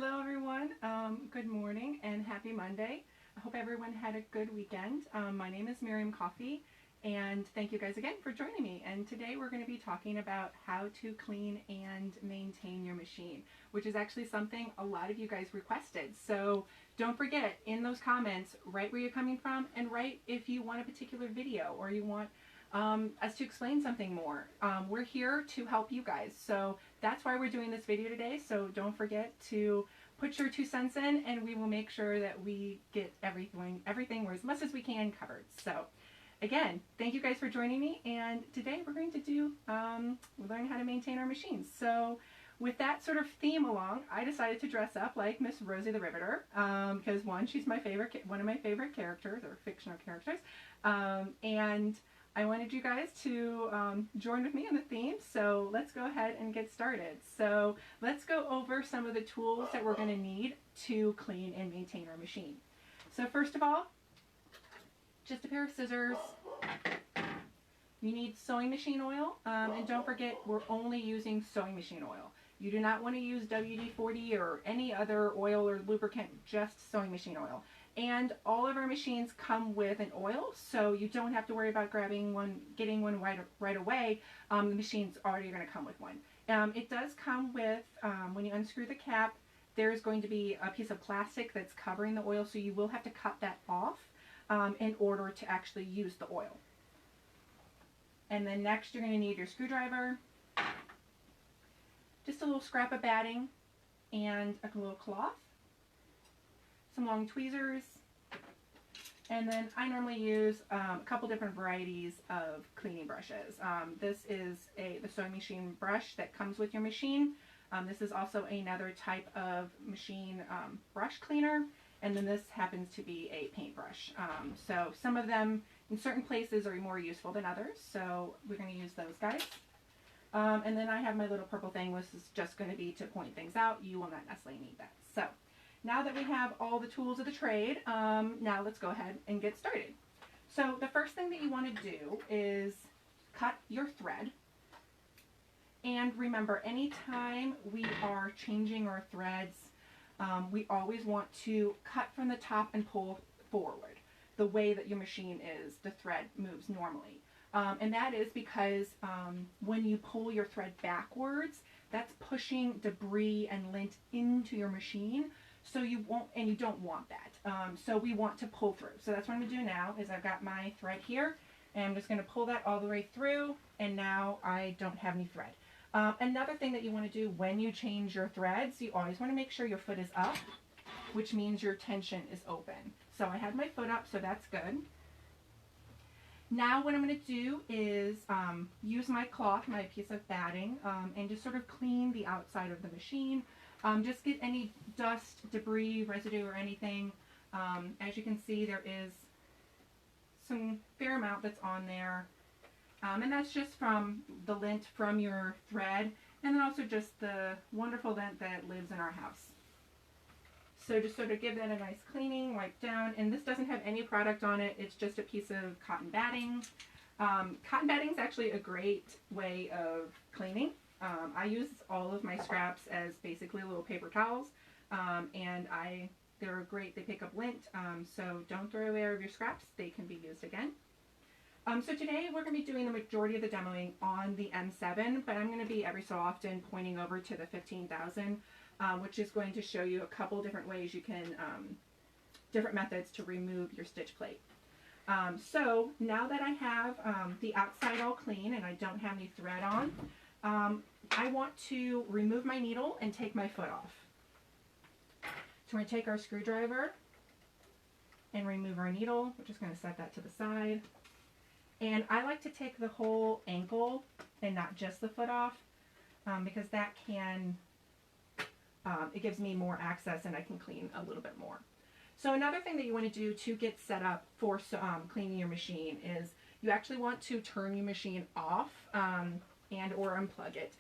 Hello everyone, good morning and happy Monday. I hope everyone had a good weekend. My name is Miriam Coffey and thank you guys again for joining me. And today we're going to be talking about how to clean and maintain your machine, which is actually something a lot of you guys requested. So don't forget, in those comments, write where you're coming from and write if you want a particular video or you want us to explain something more. We're here to help you guys, so that's why we're doing this video today. So don't forget to put your 2 cents in and we will make sure that we get everything or as much as we can covered. So again, thank you guys for joining me, and today we're going to do learn how to maintain our machines. So with that sort of theme along, I decided to dress up like Miss Rosie the Riveter because one, she's my favorite, one of my favorite characters or fictional characters, and I wanted you guys to join with me on the theme, so let's go ahead and get started. So let's go over some of the tools that we're going to need to clean and maintain our machine. So first of all, just a pair of scissors. You need sewing machine oil, and don't forget, we're only using sewing machine oil. You do not want to use WD-40 or any other oil or lubricant, just sewing machine oil. And all of our machines come with an oil, so you don't have to worry about getting one right away. The machine's already going to come with one. It does come with, when you unscrew the cap, there's going to be a piece of plastic that's covering the oil, so you will have to cut that off in order to actually use the oil. And then next you're going to need your screwdriver, just a little scrap of batting, and a little cloth, some long tweezers, and then I normally use a couple different varieties of cleaning brushes. This is the sewing machine brush that comes with your machine. This is also another type of machine brush cleaner, and then this happens to be a paintbrush. So some of them in certain places are more useful than others, so we're going to use those guys. And then I have my little purple thing. This is just going to be to point things out. You will not necessarily need that. So now that we have all the tools of the trade, now let's go ahead and get started. So the first thing that you want to do is cut your thread. And remember, anytime we are changing our threads, we always want to cut from the top and pull forward. The way that your machine is, the thread moves normally. And that is because when you pull your thread backwards, that's pushing debris and lint into your machine. So you don't want that. So we want to pull through. So that's what I'm going to do now is I've got my thread here, and I'm just going to pull that all the way through, and now I don't have any thread. Another thing that you want to do when you change your threads, you always want to make sure your foot is up, which means your tension is open. So I had my foot up, so that's good. Now what I'm going to do is use my cloth, my piece of batting, and just sort of clean the outside of the machine. Just get any dust, debris, residue, or anything. As you can see, there is some fair amount that's on there. And that's just from the lint from your thread, and then also just the wonderful lint that lives in our house. So just sort of give that a nice cleaning, wipe down, and this doesn't have any product on it. It's just a piece of cotton batting. Cotton batting is actually a great way of cleaning. I use all of my scraps as basically little paper towels, and they're great. They pick up lint, so don't throw away all of your scraps. They can be used again. So today we're going to be doing the majority of the demoing on the M7, but I'm going to be every so often pointing over to the 15,000, which is going to show you a couple different ways you can, different methods to remove your stitch plate. So now that I have the outside all clean and I don't have any thread on, I want to remove my needle and take my foot off. So we're going to take our screwdriver and remove our needle. We're just going to set that to the side. And I like to take the whole ankle and not just the foot off, because that can, it gives me more access and I can clean a little bit more. So another thing that you want to do to get set up for cleaning your machine is you actually want to turn your machine off and or unplug it.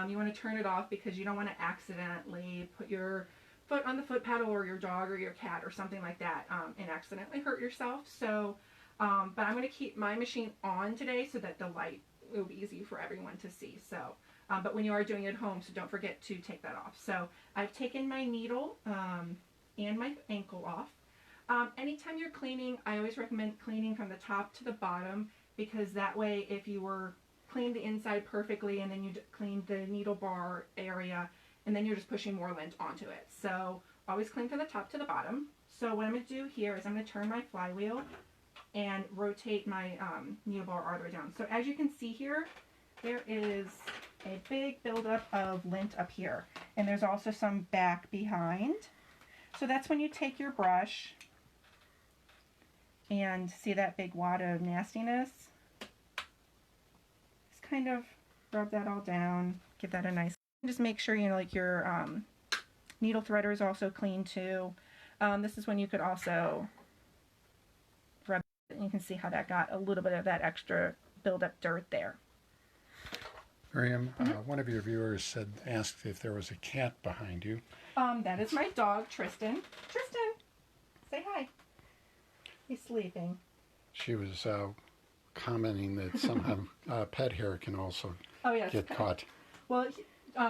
You want to turn it off because you don't want to accidentally put your foot on the foot pedal or your dog or your cat or something like that and accidentally hurt yourself. So but I'm going to keep my machine on today so that the light will be easy for everyone to see. So but when you are doing it at home, so don't forget to take that off. So I've taken my needle and my ankle off. Anytime you're cleaning, I always recommend cleaning from the top to the bottom, because that way if you were clean the inside perfectly and then you clean the needle bar area and then you're just pushing more lint onto it. So always clean from the top to the bottom. So what I'm going to do here is I'm going to turn my flywheel and rotate my needle bar all the way down. So as you can see here, there is a big buildup of lint up here, and there's also some back behind. So that's when you take your brush and see that big wad of nastiness. Just kind of rub that all down, give that a nice, just make sure, you know, like your needle threader is also clean too. This is when you could also rub it, and you can see how that got a little bit of that extra buildup dirt there. Miriam, one of your viewers asked if there was a cat behind you. That is my dog, Tristan. Tristan, say hi. He's sleeping. She was commenting that somehow pet hair can also get caught. Well,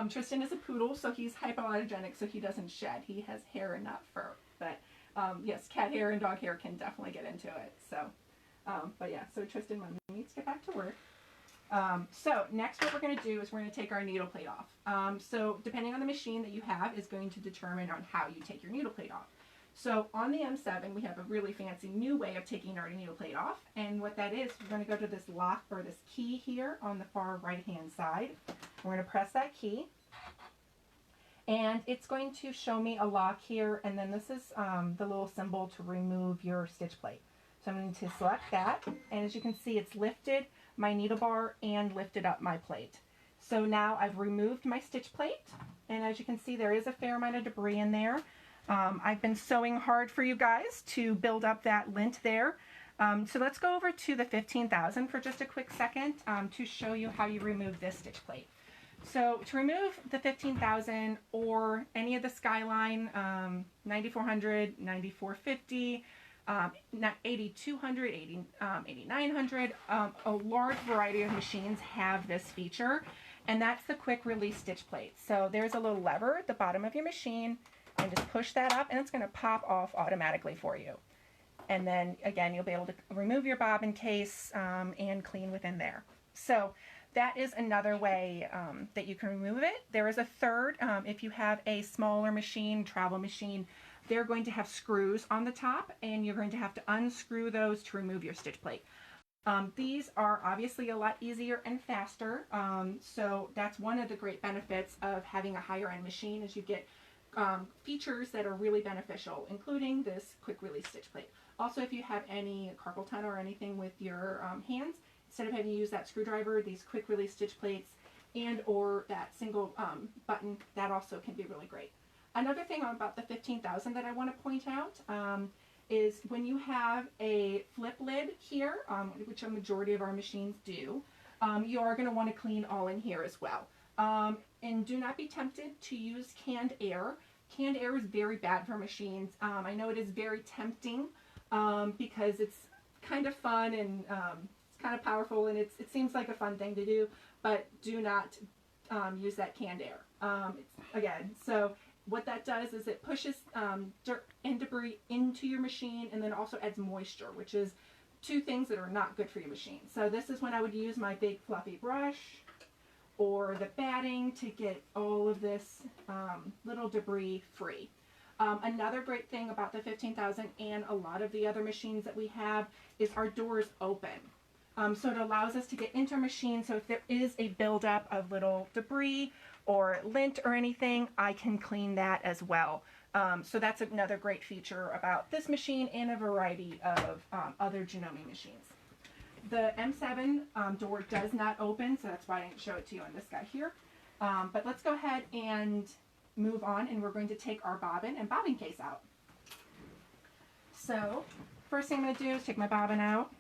Tristan is a poodle, so he's hypoallergenic, so he doesn't shed. He has hair and not fur. But yes, cat hair and dog hair can definitely get into it. So, but yeah, so Tristan needs to get back to work. So next what we're going to do is we're going to take our needle plate off. So depending on the machine that you have is going to determine on how you take your needle plate off. So on the M7 we have a really fancy new way of taking our needle plate off, and what that is, we're going to go to this lock or this key here on the far right hand side. We're going to press that key and it's going to show me a lock here, and then this is the little symbol to remove your stitch plate. So I'm going to select that, and as you can see it's lifted my needle bar and lifted up my plate. So now I've removed my stitch plate, and as you can see there is a fair amount of debris in there. I've been sewing hard for you guys to build up that lint there. So let's go over to the 15,000 for just a quick second to show you how you remove this stitch plate. So to remove the 15,000 or any of the Skyline 9400, 9450, 8200, 8900, a large variety of machines have this feature, and that's the quick release stitch plate. So there's a little lever at the bottom of your machine, and just push that up and it's going to pop off automatically for you. And then again you'll be able to remove your bobbin case and clean within there. So that is another way that you can remove it. There is a third, if you have a smaller machine, travel machine, they're going to have screws on the top, and you're going to have to unscrew those to remove your stitch plate. These are obviously a lot easier and faster, so that's one of the great benefits of having a higher end machine, is you get features that are really beneficial, including this quick release stitch plate. Also, if you have any carpal tunnel or anything with your hands, instead of having to use that screwdriver, these quick release stitch plates and or that single button, that also can be really great. Another thing about the 15,000 that I want to point out is when you have a flip lid here, which a majority of our machines do, you are going to want to clean all in here as well. And do not be tempted to use canned air. Canned air is very bad for machines. I know it is very tempting because it's kind of fun and it's kind of powerful, and it seems like a fun thing to do, but do not use that canned air. So what that does is it pushes dirt and debris into your machine, and then also adds moisture, which is two things that are not good for your machine. So this is when I would use my big fluffy brush or the batting to get all of this little debris free. Another great thing about the 15,000 and a lot of the other machines that we have is our doors open. So it allows us to get into our machine, so if there is a buildup of little debris or lint or anything, I can clean that as well. So that's another great feature about this machine and a variety of other Janome machines. The M7 door does not open, so that's why I didn't show it to you on this guy here. But let's go ahead and move on, and we're going to take our bobbin and bobbin case out. So first thing I'm going to do is take my bobbin out,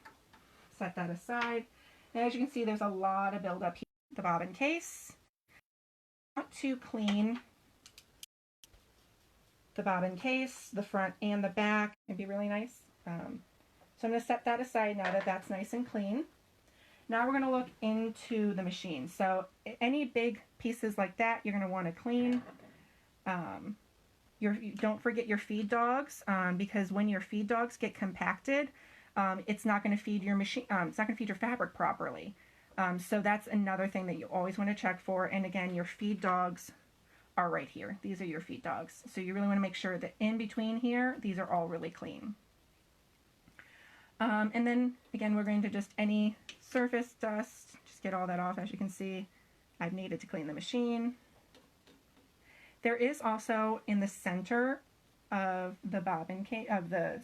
set that aside. And as you can see, there's a lot of buildup here. The bobbin case. I want to clean the bobbin case, the front and the back. It'd be really nice. So I'm going to set that aside now that that's nice and clean. Now we're going to look into the machine. So any big pieces like that, you're going to want to clean. Don't forget your feed dogs, because when your feed dogs get compacted, it's not going to feed your machine. It's not going to feed your fabric properly. So that's another thing that you always want to check for. And again, your feed dogs are right here. These are your feed dogs. So you really want to make sure that in between here, these are all really clean. And then again, we're going to just any surface dust, just get all that off. As you can see, I've needed to clean the machine. There is also in the center of the bobbin case, of the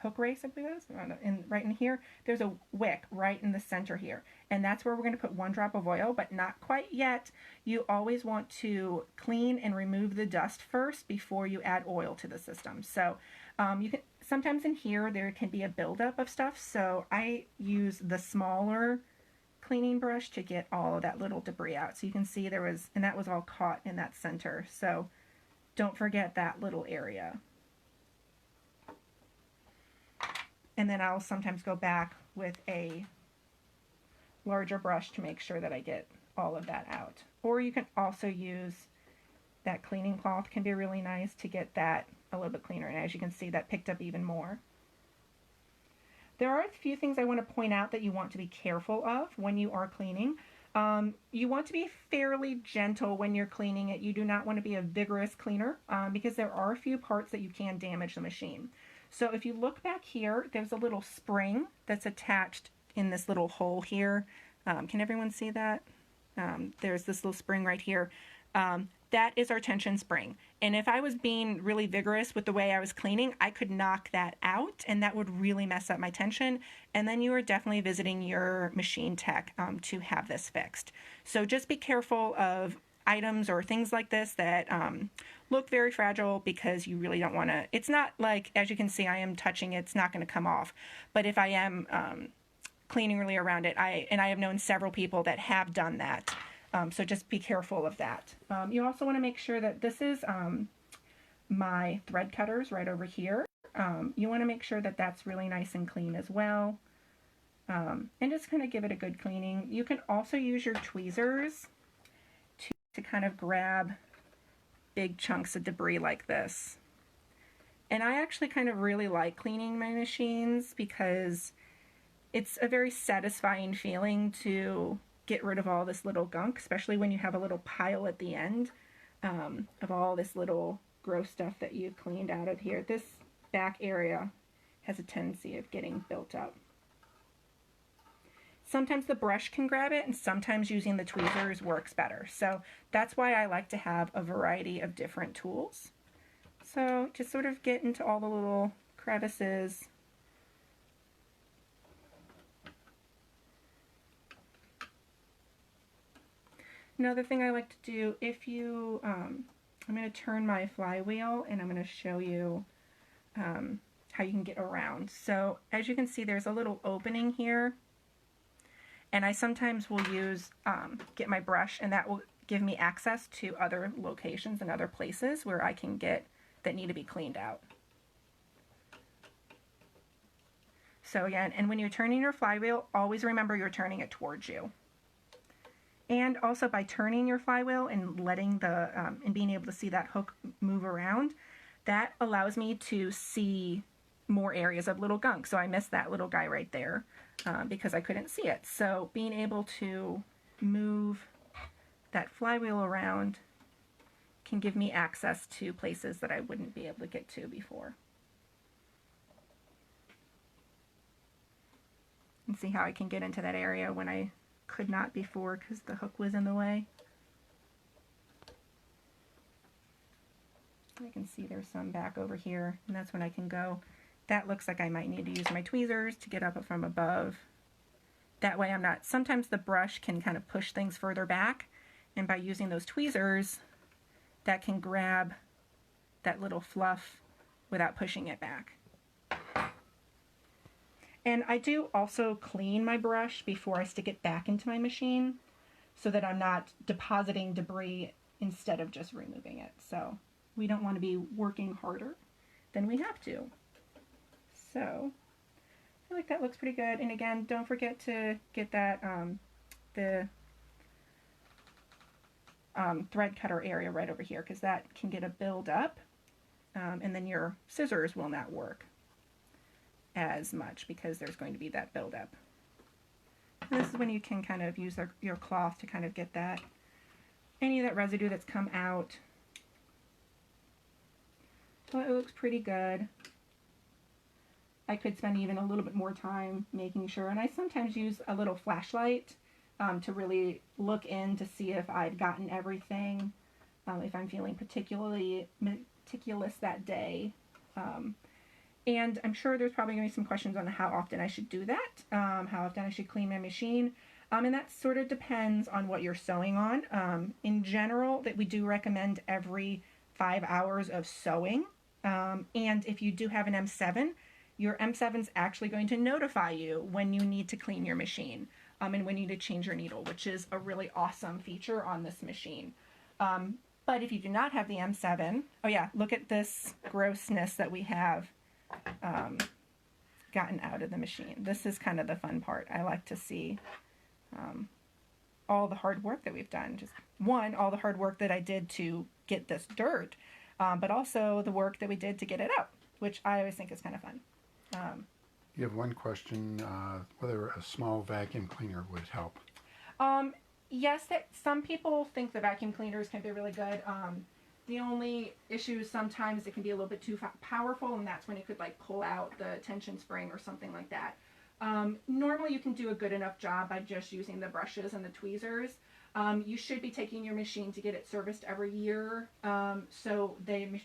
hook race, I believe it is, right in here, there's a wick right in the center here. And that's where we're going to put 1 drop of oil, but not quite yet. You always want to clean and remove the dust first before you add oil to the system. So you can sometimes in here there can be a buildup of stuff. So I use the smaller cleaning brush to get all of that little debris out. So you can see there was, and that was all caught in that center. So don't forget that little area. And then I'll sometimes go back with a larger brush to make sure that I get all of that out. Or you can also use that cleaning cloth, can be really nice to get that a little bit cleaner. And as you can see, that picked up even more. There are a few things I want to point out that you want to be careful of when you are cleaning. You want to be fairly gentle when you're cleaning it. You do not want to be a vigorous cleaner because there are a few parts that you can damage the machine. So if you look back here, there's a little spring that's attached in this little hole here. Can everyone see that? There's this little spring right here. That is our tension spring. And if I was being really vigorous with the way I was cleaning, I could knock that out and that would really mess up my tension. And then you are definitely visiting your machine tech to have this fixed. So just be careful of items or things like this that look very fragile, because you really don't want to, it's not like, as you can see, I am touching it, it's not going to come off. But if I am cleaning really around it, I have known several people that have done that. So just be careful of that. You also want to make sure that this is my thread cutters right over here. You want to make sure that that's really nice and clean as well. And just kind of give it a good cleaning. You can also use your tweezers to kind of grab big chunks of debris like this. And I actually kind of really like cleaning my machines because it's a very satisfying feeling to get rid of all this little gunk, especially when you have a little pile at the end of all this little gross stuff that you've cleaned out of here. This back area has a tendency of getting built up. Sometimes the brush can grab it, and sometimes using the tweezers works better. So that's why I like to have a variety of different tools. So just sort of get into all the little crevices. Another thing I like to do, if you, I'm going to turn my flywheel and I'm going to show you how you can get around. So as you can see, there's a little opening here. And I sometimes will use, get my brush, and that will give me access to other locations and other places where I can get, that need to be cleaned out. So again, and when you're turning your flywheel, always remember you're turning it towards you. And also by turning your flywheel and letting the, and being able to see that hook move around, that allows me to see more areas of little gunk. So I missed that little guy right there because I couldn't see it. So being able to move that flywheel around can give me access to places that I wouldn't be able to get to before. And see how I can get into that area when I could not before because the hook was in the way. I can see there's some back over here, and that's when I can go. That looks like I might need to use my tweezers to get up from above. That way I'm not, sometimes the brush can kind of push things further back, and by using those tweezers, that can grab that little fluff without pushing it back. And I do also clean my brush before I stick it back into my machine so that I'm not depositing debris instead of just removing it. So we don't want to be working harder than we have to. So feel like that looks pretty good. And again, don't forget to get that the thread cutter area right over here, because that can get a build up, and then your scissors will not work as much because there's going to be that build up. And this is when you can kind of use your cloth to kind of get that, any of that residue that's come out. Well, it looks pretty good. I could spend even a little bit more time making sure, and I sometimes use a little flashlight to really look in to see if I've gotten everything, if I'm feeling particularly meticulous that day. And I'm sure there's probably going to be some questions on how often I should do that, how often I should clean my machine. And that sort of depends on what you're sewing on. In general, that we do recommend every 5 hours of sewing. And if you do have an M7, your M7 is actually going to notify you when you need to clean your machine, and when you need to change your needle, which is a really awesome feature on this machine. But if you do not have the M7, oh yeah, look at this grossness that we have gotten out of the machine. This is kind of the fun part. I like to see all the hard work that we've done. Just one, all the hard work that I did to get this dirt, but also the work that we did to get it out, which I always think is kind of fun. You have one question, whether a small vacuum cleaner would help. Yes, that some people think the vacuum cleaners can be really good. The only issue is sometimes it can be a little bit too powerful, and that's when it could like pull out the tension spring or something like that. Normally you can do a good enough job by just using the brushes and the tweezers. You should be taking your machine to get it serviced every year, so the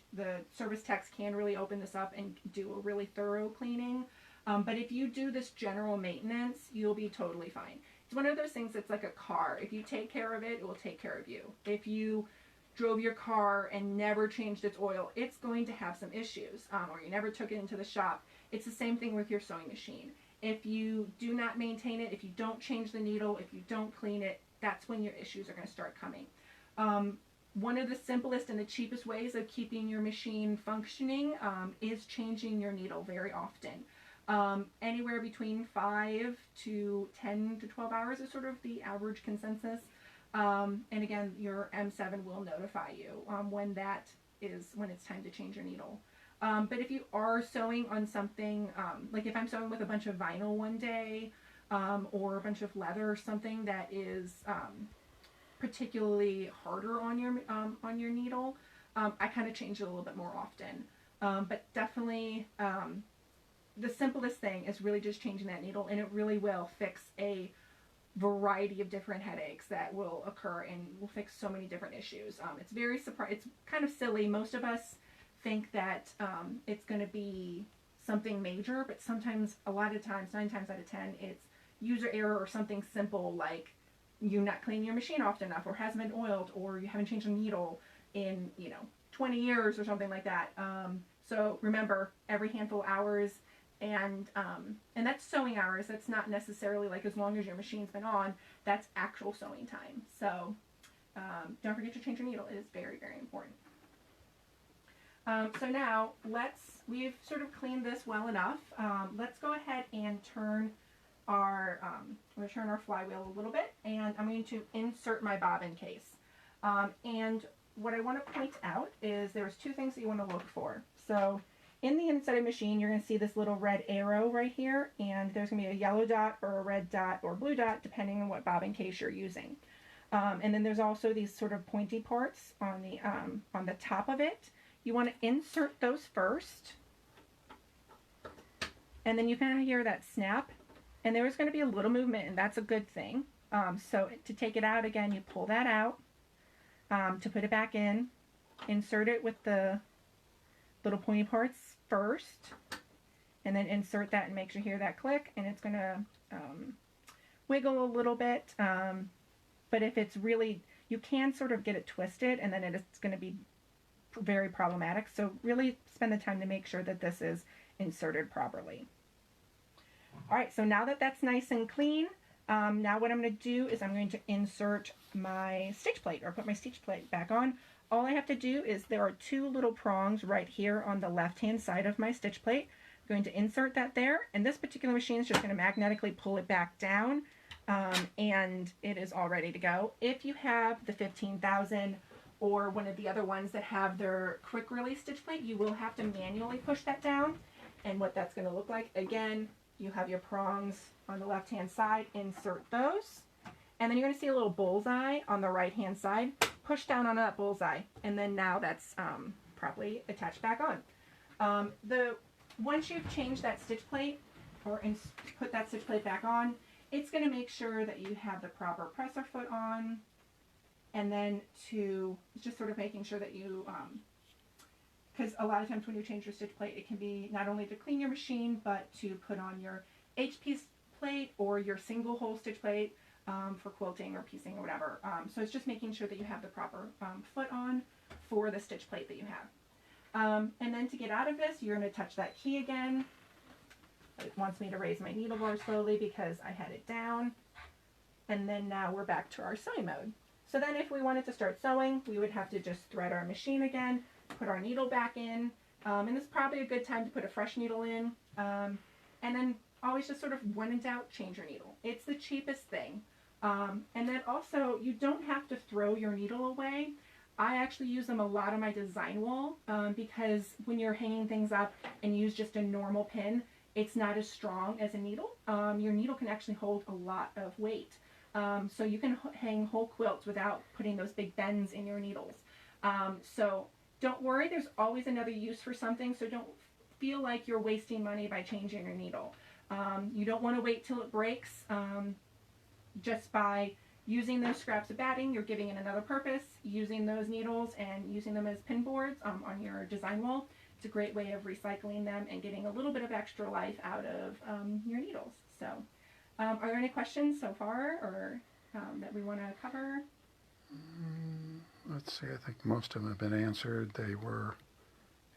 service techs can really open this up and do a really thorough cleaning. But if you do this general maintenance, you'll be totally fine. It's one of those things that's like a car. If you take care of it, it will take care of you. If you drove your car and never changed its oil, it's going to have some issues, or you never took it into the shop. It's the same thing with your sewing machine. If you do not maintain it, if you don't change the needle, if you don't clean it, that's when your issues are going to start coming. One of the simplest and the cheapest ways of keeping your machine functioning is changing your needle very often. Anywhere between 5 to 10 to 12 hours is sort of the average consensus. And again, your M7 will notify you when it's time to change your needle. But if you are sewing on something, like if I'm sewing with a bunch of vinyl one day, or a bunch of leather or something that is particularly harder on your needle, I kind of change it a little bit more often. But definitely, the simplest thing is really just changing that needle, and it really will fix a variety of different headaches that will occur and will fix so many different issues. It's kind of silly. Most of us think that it's going to be something major, but sometimes, a lot of times, 9 times out of 10, it's user error or something simple like you not cleaning your machine often enough, or hasn't been oiled, or you haven't changed a needle in 20 years or something like that. So remember, every handful of hours, and that's sewing hours. That's not necessarily like as long as your machine's been on. That's actual sewing time. So don't forget to change your needle. It is very, very important. So now we've sort of cleaned this well enough. Let's go ahead and turn our flywheel a little bit, and I'm going to insert my bobbin case. And what I want to point out is there's 2 things that you want to look for. So in the inside of the machine, you're going to see this little red arrow right here, and there's going to be a yellow dot or a red dot or blue dot, depending on what bobbin case you're using. And then there's also these sort of pointy parts on the top of it. You want to insert those first, and then you kind of hear that snap, and there's going to be a little movement, and that's a good thing. So to take it out again, you pull that out. To put it back in, insert it with the little pointy parts first, and then insert that and make sure you hear that click, and it's going to wiggle a little bit. But if it's really, you can sort of get it twisted, and then it's going to be very problematic. So really spend the time to make sure that this is inserted properly. All right, so now that that's nice and clean, now what I'm going to do is I'm going to insert my stitch plate, or put my stitch plate back on. All I have to do is, there are 2 little prongs right here on the left hand side of my stitch plate. going to insert that there, and this particular machine is just going to magnetically pull it back down, and it is all ready to go. If you have the 15,000 or one of the other ones that have their quick release stitch plate, you will have to manually push that down. And what that's going to look like, again, you have your prongs on the left hand side, insert those, and then you're going to see a little bullseye on the right hand side. Push down on that bullseye, and then now that's properly attached back on. Once you've changed that stitch plate or put that stitch plate back on, it's going to make sure that you have the proper presser foot on, and then to just sort of making sure that you, because a lot of times when you change your stitch plate, it can be not only to clean your machine, but to put on your H-piece plate or your single hole stitch plate for quilting or piecing or whatever. So it's just making sure that you have the proper foot on for the stitch plate that you have. And then to get out of this, you're going to touch that key again. It wants me to raise my needle bar slowly because I had it down. And then now we're back to our sewing mode. So then if we wanted to start sewing, we would have to just thread our machine again, put our needle back in, and this is probably a good time to put a fresh needle in, and then always just sort of when in doubt, change your needle. It's the cheapest thing. And then also, you don't have to throw your needle away. I actually use them a lot on my design wall because when you're hanging things up and use just a normal pin, it's not as strong as a needle. Your needle can actually hold a lot of weight. So you can hang whole quilts without putting those big bends in your needles. So don't worry, there's always another use for something, so don't feel like you're wasting money by changing your needle. You don't want to wait till it breaks. Just by using those scraps of batting, you're giving it another purpose. Using those needles and using them as pin boards on your design wall, it's a great way of recycling them and getting a little bit of extra life out of your needles. So are there any questions so far or that we want to cover? Let's see, I think most of them have been answered. They were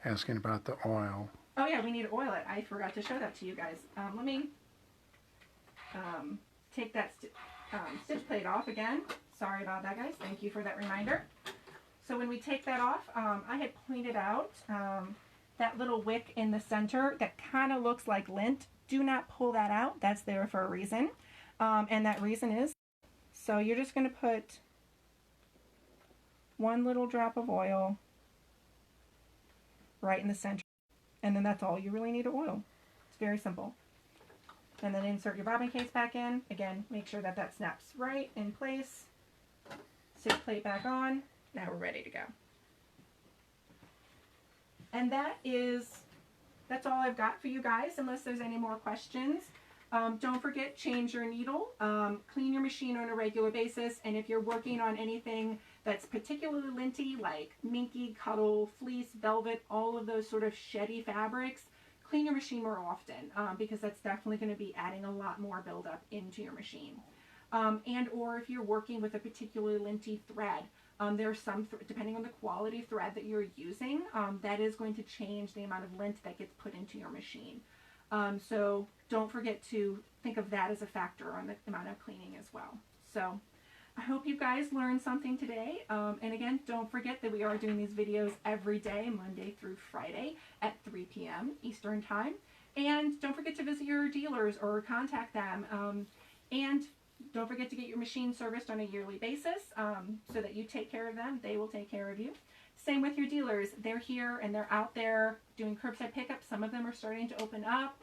asking about the oil. Oh yeah, we need to oil it. I forgot to show that to you guys. Let me take that stitch plate off again. Sorry about that, guys. Thank you for that reminder. So when we take that off, I had pointed out that little wick in the center that kind of looks like lint. Do not pull that out. That's there for a reason. And that reason is, so you're just going to put one little drop of oil right in the center. And then that's all you really need to oil. It's very simple. And then insert your bobbin case back in. Again, make sure that that snaps right in place. Stitch plate back on. Now we're ready to go. And that's all I've got for you guys, unless there's any more questions. Don't forget, change your needle, clean your machine on a regular basis, and if you're working on anything that's particularly linty, like minky, cuddle, fleece, velvet, all of those sort of sheddy fabrics, clean your machine more often, because that's definitely going to be adding a lot more buildup into your machine. And or if you're working with a particularly linty thread, there's some, depending on the quality thread that you're using, that is going to change the amount of lint that gets put into your machine. So don't forget to think of that as a factor on the amount of cleaning as well. So I hope you guys learned something today. And again, don't forget that we are doing these videos every day, Monday through Friday at 3 p.m. Eastern Time. And don't forget to visit your dealers or contact them. And don't forget to get your machine serviced on a yearly basis so that you take care of them. They will take care of you. Same with your dealers. They're here and they're out there doing curbside pickup. Some of them are starting to open up.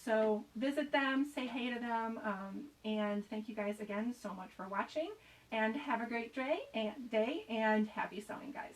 So visit them, say hey to them, and thank you guys again so much for watching. And have a great day and happy sewing, guys.